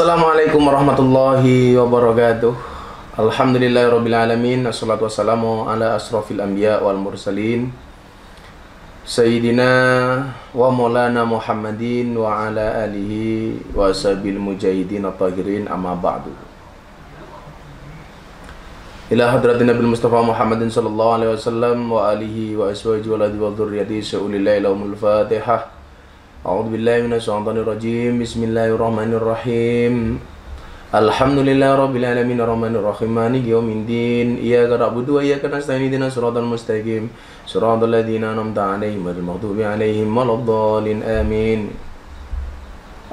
Assalamualaikum warahmatullahi wabarakatuh. Alhamdulillahirrabbilalamin. Assalatu wassalamu ala asrafil anbiya wal mursalin Sayyidina wa maulana Muhammadin wa ala alihi wa ashabil mujahidin at-tahirin, amma ba'du. Ila hadratin Nabi Mustafa Muhammadin sallallahu alaihi wasallam wa alihi wa ashabihi wa alihi wa dhurriyyatihi sa'ulillahi lahumul fatihah. A'udzu billahi minasyaitonir rajim. Bismillahirrahmanirrahim. Alhamdulillahirabbil alamin arrahmanir rahim maliki yaumiddin. Iyyaka na'budu wa iyyaka nasta'in ihdinas siratal mustaqim. Shiratal ladzina an'amta 'alaihim ghairil maghdubi 'alaihim waladdallin. Amin.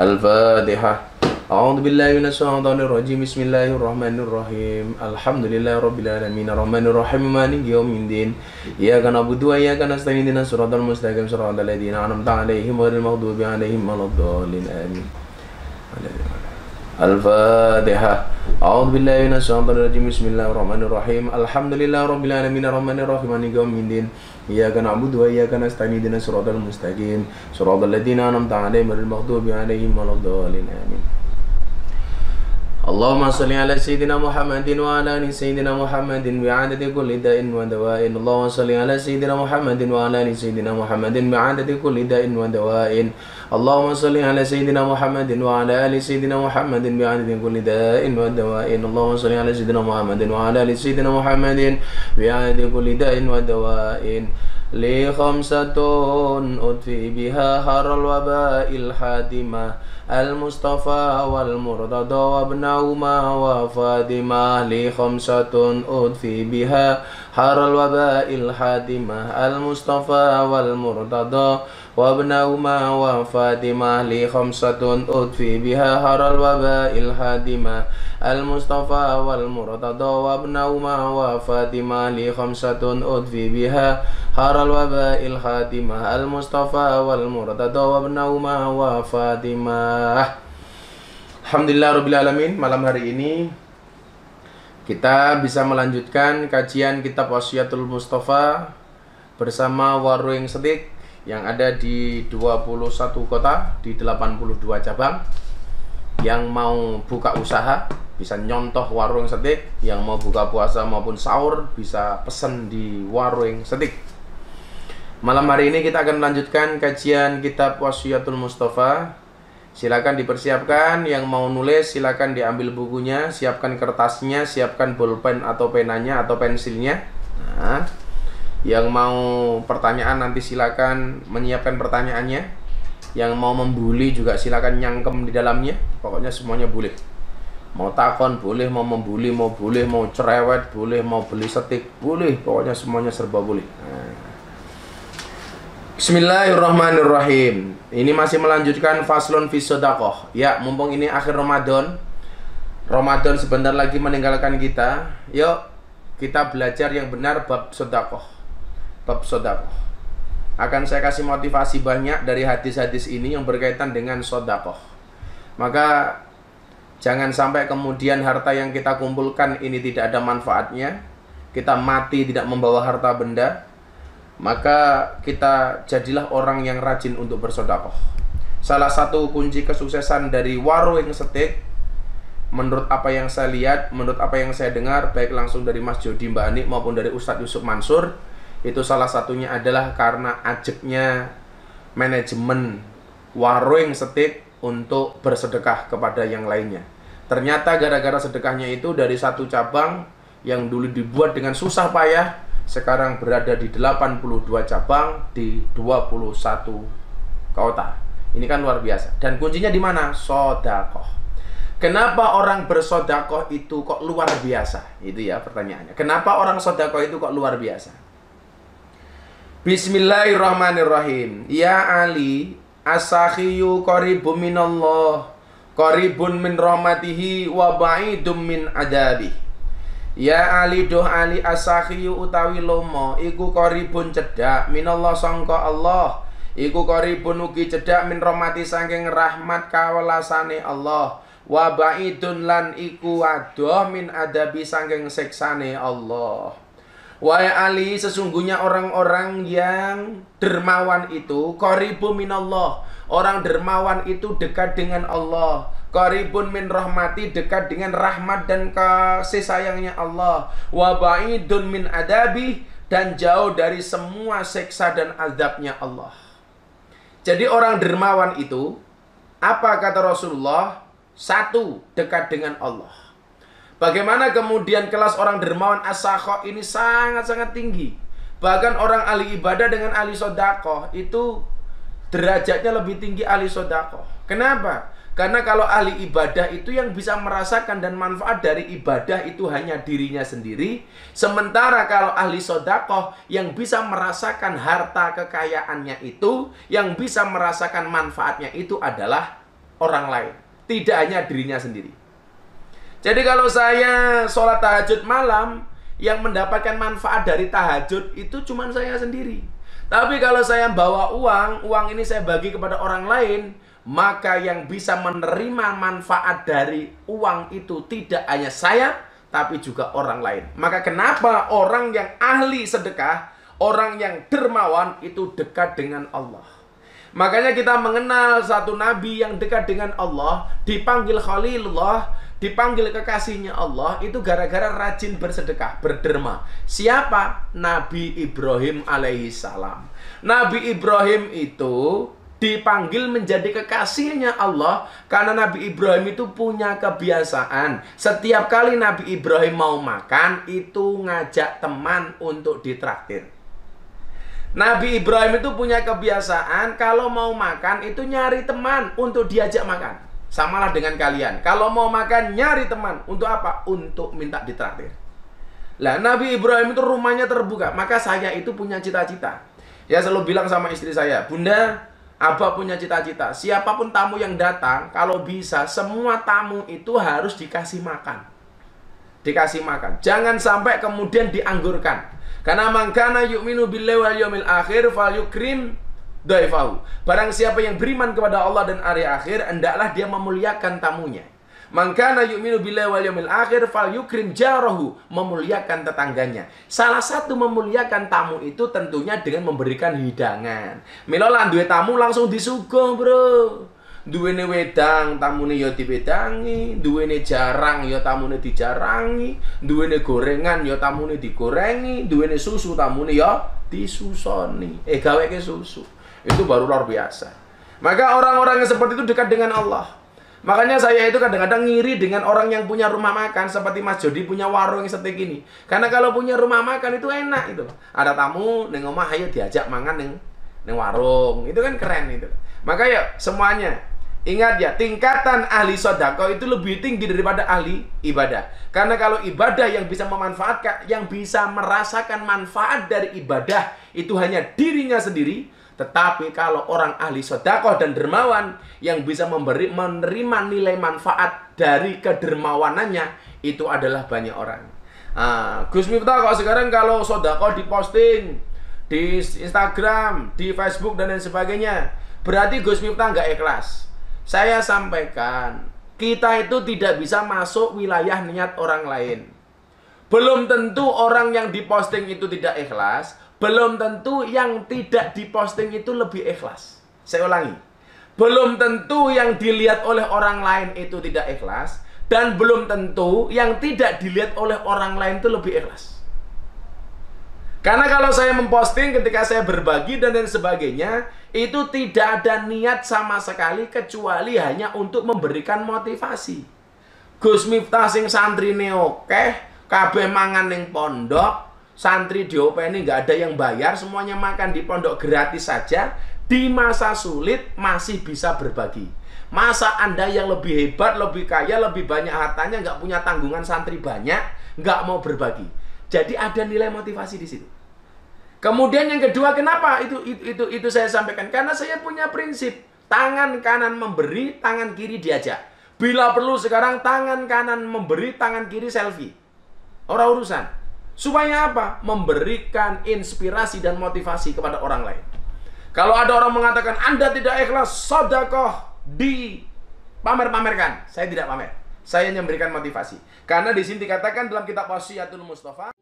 Al-Fatihah. A'udzu billahi minasyaitonir rajim. Bismillahirrahmanirrahim. Alhamdulillahirabbil alamin arrahmanir rahim maliki yaumiddin. Iyyaka na'budu wa iyyaka nasta'in ihdinas siratal mustaqim siratal ladzina an'amta 'alaihim ghairil maghdubi 'alaihim waladdallin. Amin. Al-Fatihah. A'udzu billahi minasyaitonir rajim. Bismillahirrahmanirrahim. Alhamdulillahirabbil alamin arrahmanir rahim maliki yaumiddin. Iyyaka na'budu wa iyyaka nasta'in ihdinas siratal mustaqim siratal ladzina an'amta 'alaihim ghairil maghdubi 'alaihim waladdallin. Amin. Allahumma salli ala sayyidina Muhammadin wa ala ali sayyidina Muhammadin bi'adadi kulli da'in wa dawa'in. Allahumma salli ala sayyidina Muhammadin wa ala ali sayyidina Muhammadin bi'adadi kulli da'in wa dawa'in. Allahumma salli ala sayyidina Muhammadin wa ala ali sayyidina Muhammadin bi'adadi kulli da'in wa dawa'in. Allahumma salli ala sayyidina Muhammadin wa ala ali sayyidina Muhammadin bi'adadi kulli da'in wa dawa'in. Li khamsatun udfi biha haral waba'il hadimah Al-Mustafa wal-Murtada wa ibnahuma wa Fatimah. Li khamsatun udfi biha haral waba'il hadimah Al-Mustafa wal-Murtada wa ibnahuma wa Fatimah. Li khamsatun udfi biha haral waba'il hadimah Al-Mustafa wal-Murtada wa ibnahuma wa Fatimah. Li khamsatun udfi biha haral waba'il hadimah Al-Mustafa wal-Murtada wa ibnahuma wa Fatimah. Alhamdulillahirabbil alamin. Malam hari ini kita bisa melanjutkan kajian kitab Wasiyatul Mustafa bersama Warung Setik yang ada di 21 kota di 82 cabang. Yang mau buka usaha bisa nyontoh Warung Setik, yang mau buka puasa maupun sahur bisa pesen di Warung Setik. Malam hari ini kita akan melanjutkan kajian kitab Wasiyatul Mustafa. Silakan dipersiapkan, yang mau nulis silakan diambil bukunya, siapkan kertasnya, siapkan bolpen atau penanya atau pensilnya. Nah, yang mau pertanyaan nanti silakan menyiapkan pertanyaannya. Yang mau membuli juga silakan nyangkem di dalamnya. Pokoknya semuanya boleh. Mau takon boleh, mau membuli mau boleh, mau cerewet boleh, mau beli setik boleh. Pokoknya semuanya serba boleh. Nah. Bismillahirrahmanirrahim. Ini masih melanjutkan faslun fi shadaqah. Ya, mumpung ini akhir Ramadan. Ramadan sebentar lagi meninggalkan kita. Yuk, kita belajar yang benar bab sedekah. Bab sedekah. Akan saya kasih motivasi banyak dari hadis-hadis ini yang berkaitan dengan sedekah. Maka jangan sampai kemudian harta yang kita kumpulkan ini tidak ada manfaatnya. Kita mati tidak membawa harta benda. Maka kita jadilah orang yang rajin untuk bersedekah. Salah satu kunci kesuksesan dari Warung Setik, menurut apa yang saya lihat, menurut apa yang saya dengar, baik langsung dari Mas Jody Mbak Ani maupun dari Ustadz Yusuf Mansur, itu salah satunya adalah karena ajabnya manajemen Warung Setik untuk bersedekah kepada yang lainnya. Ternyata gara-gara sedekahnya itu dari satu cabang yang dulu dibuat dengan susah payah, sekarang berada di 82 cabang di 21 kota. Ini kan luar biasa. Dan kuncinya di mana? Sedekah. Kenapa orang bersedekah itu kok luar biasa? Itu ya pertanyaannya. Kenapa orang sedekah itu kok luar biasa? Bismillahirrahmanirrahim. Ya Ali, as-sakhiyu qaribun minallah, qaribun min rahmatihi wa ba'idum min adabihi. Ya Ali doh Ali as-sakhiyu utawi lomo iku qaribun cedhak minallah sangka Allah, iku qaribun ugi cedhak min rahmati saking rahmat kawelasane Allah, wa ba'idun lan iku adoh min adabi saking siksane Allah. Wahai Ali, sesungguhnya orang-orang yang dermawan itu qaribun minallah, orang dermawan itu dekat dengan Allah, Qaribun min rahmati, dekat dengan rahmat dan kasih sayangnya Allah. Wa ba'idun min adabi, dan jauh dari semua siksa dan azabnya Allah. Jadi orang dermawan itu, apa kata Rasulullah? Satu, dekat dengan Allah. Bagaimana kemudian kelas orang dermawan as-sakha ini sangat-sangat tinggi. Bahkan orang ahli ibadah dengan ahli sedekah itu derajatnya lebih tinggi ahli sedekah. Kenapa? Karena kalau ahli ibadah itu yang bisa merasakan dan manfaat dari ibadah itu hanya dirinya sendiri. Sementara kalau ahli sedekah yang bisa merasakan harta kekayaannya itu, yang bisa merasakan manfaatnya itu adalah orang lain, tidak hanya dirinya sendiri. Jadi kalau saya sholat tahajud malam, yang mendapatkan manfaat dari tahajud itu cuma saya sendiri. Tapi kalau saya bawa uang ini saya bagi kepada orang lain, maka yang bisa menerima manfaat dari uang itu tidak hanya saya, tapi juga orang lain. Maka kenapa orang yang ahli sedekah, orang yang dermawan itu dekat dengan Allah. Makanya kita mengenal satu nabi yang dekat dengan Allah, dipanggil Khalilullah, dipanggil kekasihnya Allah, itu gara-gara rajin bersedekah, berderma. Siapa? Nabi Ibrahim alaihissalam. Nabi Ibrahim itu dipanggil menjadi kekasihnya Allah karena Nabi Ibrahim itu punya kebiasaan. Setiap kali Nabi Ibrahim mau makan, itu ngajak teman untuk ditraktir. Nabi Ibrahim itu punya kebiasaan kalau mau makan itu nyari teman untuk diajak makan. Samalah dengan kalian. Kalau mau makan nyari teman. Untuk apa? Untuk minta ditraktir. Lah Nabi Ibrahim itu rumahnya terbuka. Maka saya itu punya cita-cita. Ya selalu bilang sama istri saya, Bunda, Abah punya cita-cita, siapapun tamu yang datang, kalau bisa semua tamu itu harus dikasih makan. Dikasih makan. Jangan sampai kemudian dianggurkan. Karena mangkana yu'minu billahi wal yawmil akhir falyukrim dhaifahu. Barang siapa yang beriman kepada Allah dan hari akhir, hendaklah dia memuliakan tamunya. Mangkana yu'minu billahi wal yawmil akhir falyukrim jarahu, memuliakan tetangganya. Salah satu memuliakan tamu itu tentunya dengan memberikan hidangan. Mila lan duwe tamu langsung disuguh, Bro. Duwene wedang, tamune ya diwedangi, duwene jarang ya tamune dijarangi, duwene gorengan ya tamune digorengi, duwene susu tamune ya disusoni. Gaweke susu. Itu baru luar biasa. Maka orang-orang yang seperti itu dekat dengan Allah. Makanya saya itu kadang-kadang ngiri dengan orang yang punya rumah makan seperti Mas Jody punya warung yang seperti ini. Karena kalau punya rumah makan itu enak itu. Ada tamu neng omah ayo diajak mangan neng warung. Itu kan keren itu. Maka ya semuanya ingat ya, tingkatan ahli sedekah itu lebih tinggi daripada ahli ibadah. Karena kalau ibadah yang bisa memanfaatkan, yang bisa merasakan manfaat dari ibadah itu hanya dirinya sendiri. Tetapi kalau orang ahli sedekah dan dermawan yang bisa menerima nilai manfaat dari kedermawanannya, itu adalah banyak orang. Gus Miftah kok sekarang kalau sedekah diposting di Instagram, di Facebook dan lain sebagainya, berarti Gus Miftah nggak ikhlas. Saya sampaikan, kita itu tidak bisa masuk wilayah niat orang lain. Belum tentu orang yang diposting itu tidak ikhlas. Belum tentu yang tidak diposting itu lebih ikhlas. Saya ulangi. Belum tentu yang dilihat oleh orang lain itu tidak ikhlas. Dan belum tentu yang tidak dilihat oleh orang lain itu lebih ikhlas. Karena kalau saya memposting ketika saya berbagi dan lain sebagainya, itu tidak ada niat sama sekali kecuali hanya untuk memberikan motivasi. Gus Miftah sing santrine oke, kabeh mangan ning pondok, santri diopeni nggak ada yang bayar, semuanya makan di pondok gratis saja. Di masa sulit masih bisa berbagi. Masa Anda yang lebih hebat, lebih kaya, lebih banyak hartanya, nggak punya tanggungan santri banyak, nggak mau berbagi. Jadi ada nilai motivasi di situ. Kemudian yang kedua, kenapa itu saya sampaikan? Karena saya punya prinsip, tangan kanan memberi, tangan kiri diajak. Bila perlu sekarang tangan kanan memberi, tangan kiri selfie. Orang urusan. Supaya apa? Memberikan inspirasi dan motivasi kepada orang lain. Kalau ada orang mengatakan Anda tidak ikhlas sedekah, dipamer-pamerkan. Saya tidak pamer. Saya hanya memberikan motivasi. Karena di sini dikatakan dalam kitab Wasiyatul Mustafa,